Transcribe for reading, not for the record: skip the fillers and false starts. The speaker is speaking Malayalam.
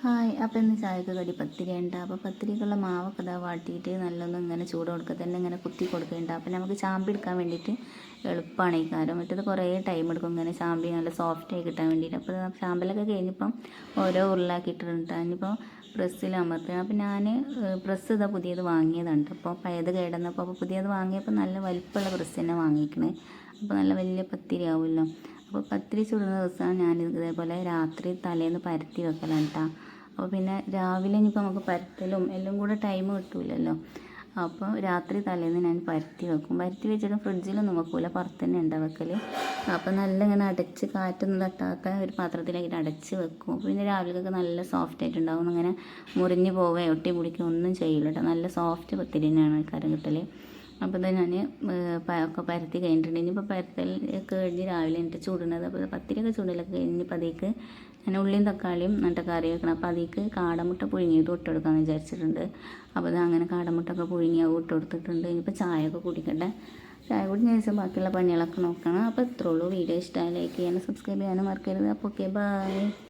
ഹായ്, അപ്പോൾ ഇന്ന് ചായക്ക് കടി പത്തിരിയുണ്ട്. അപ്പോൾ പത്തിരിക്കുള്ള മാവൊക്കെ ഇതാ വാട്ടിയിട്ട് നല്ലൊന്നും ഇങ്ങനെ ചൂട് കൊടുക്കുക തന്നെ ഇങ്ങനെ കുത്തി കൊടുക്കുന്നുണ്ട്. അപ്പോൾ നമുക്ക് ചാമ്പി എടുക്കാൻ വേണ്ടിയിട്ട് എളുപ്പമാണ് ഈ കാര്യം. മറ്റേത് കുറേ ടൈം എടുക്കും ഇങ്ങനെ ചാമ്പി നല്ല സോഫ്റ്റായി കിട്ടാൻ വേണ്ടിയിട്ട്. അപ്പോൾ ചാമ്പലൊക്കെ കഴിഞ്ഞിപ്പം ഓരോ ഉരുളാക്കിയിട്ടുണ്ട്. ഇനിയിപ്പോൾ പ്രസ്സിൽ അമർത്തുക. അപ്പോൾ ഞാൻ പ്രസ് ഇതാ പുതിയത് വാങ്ങിയതാണ്. അപ്പോൾ പഴയത് കേടന്നപ്പോൾ അപ്പോൾ പുതിയത് വാങ്ങിയപ്പോൾ നല്ല വലിപ്പമുള്ള പ്രസ് തന്നെ വാങ്ങിക്കണേ. അപ്പോൾ നല്ല വലിയ പത്തിരി ആവുമല്ലോ. അപ്പോൾ പത്തിരി ചുടുന്ന ദിവസമാണ് ഞാൻ ഇതേപോലെ രാത്രി തലേന്ന് പരത്തി വെക്കലാണ് കേട്ടോ. അപ്പോൾ പിന്നെ രാവിലെ ഇനിയിപ്പോൾ നമുക്ക് പരത്തലും എല്ലാം കൂടെ ടൈം കിട്ടില്ലല്ലോ. അപ്പോൾ രാത്രി തലേന്ന് ഞാൻ പരത്തി വെക്കും. പരത്തി വെച്ചിട്ട് ഫ്രിഡ്ജിലൊന്നും വെക്കില്ല, പുറത്ത് തന്നെ ഉണ്ടാവും വെക്കൽ. അപ്പോൾ നല്ല ഇങ്ങനെ അടച്ച് കാറ്റൊന്നും തട്ടാത്ത ഒരു പാത്രത്തിലാക്കിയിട്ട് അടച്ച് വെക്കും. അപ്പോൾ പിന്നെ രാവിലേക്കൊക്കെ നല്ല സോഫ്റ്റ് ആയിട്ടുണ്ടാവും. അങ്ങനെ മുറിഞ്ഞ് പോവുക ഒട്ടി പിടിക്കുക ഒന്നും ചെയ്യില്ല കേട്ടോ. നല്ല സോഫ്റ്റ് പത്തിരി തന്നെയാണ് കരം കിട്ടൽ. അപ്പോൾ ഇത് ഞാൻ ഒക്കെ പരത്തി കഴിഞ്ഞിട്ടുണ്ട്. ഇനിയിപ്പോൾ പരത്തൽ കഴിഞ്ഞ് രാവിലെ എന്നിട്ട് ചൂടുന്നത്. അപ്പോൾ പത്തിരിയൊക്കെ ചൂടലൊക്കെ കഴിഞ്ഞിപ്പോൾ അതിലേക്ക് ഞാൻ ഉള്ളിയും തക്കാളിയും എന്നിട്ട് കറി വെക്കണം. അപ്പോൾ അതിലേക്ക് കാടമുട്ട പുഴുങ്ങിയത് ഇട്ട് കൊടുക്കാമെന്ന് വിചാരിച്ചിട്ടുണ്ട്. അപ്പോൾ അത് അങ്ങനെ കാടമുട്ടൊക്കെ പുഴുങ്ങി ഇട്ട് കൊടുത്തിട്ടുണ്ട്. ഇനിയിപ്പോൾ ചായയൊക്കെ കുടിക്കട്ടെ. ചായ കുടിച്ച ശേഷം ബാക്കിയുള്ള പണികളൊക്കെ നോക്കണം. അപ്പോൾ ഇത്രേ ഉള്ളൂ. വീഡിയോ ഇഷ്ടമായി ലൈക്ക് ചെയ്യാനും സബ്സ്ക്രൈബ് ചെയ്യാനും മറക്കരുത്. അപ്പോൾ ഓക്കെ, ബൈ.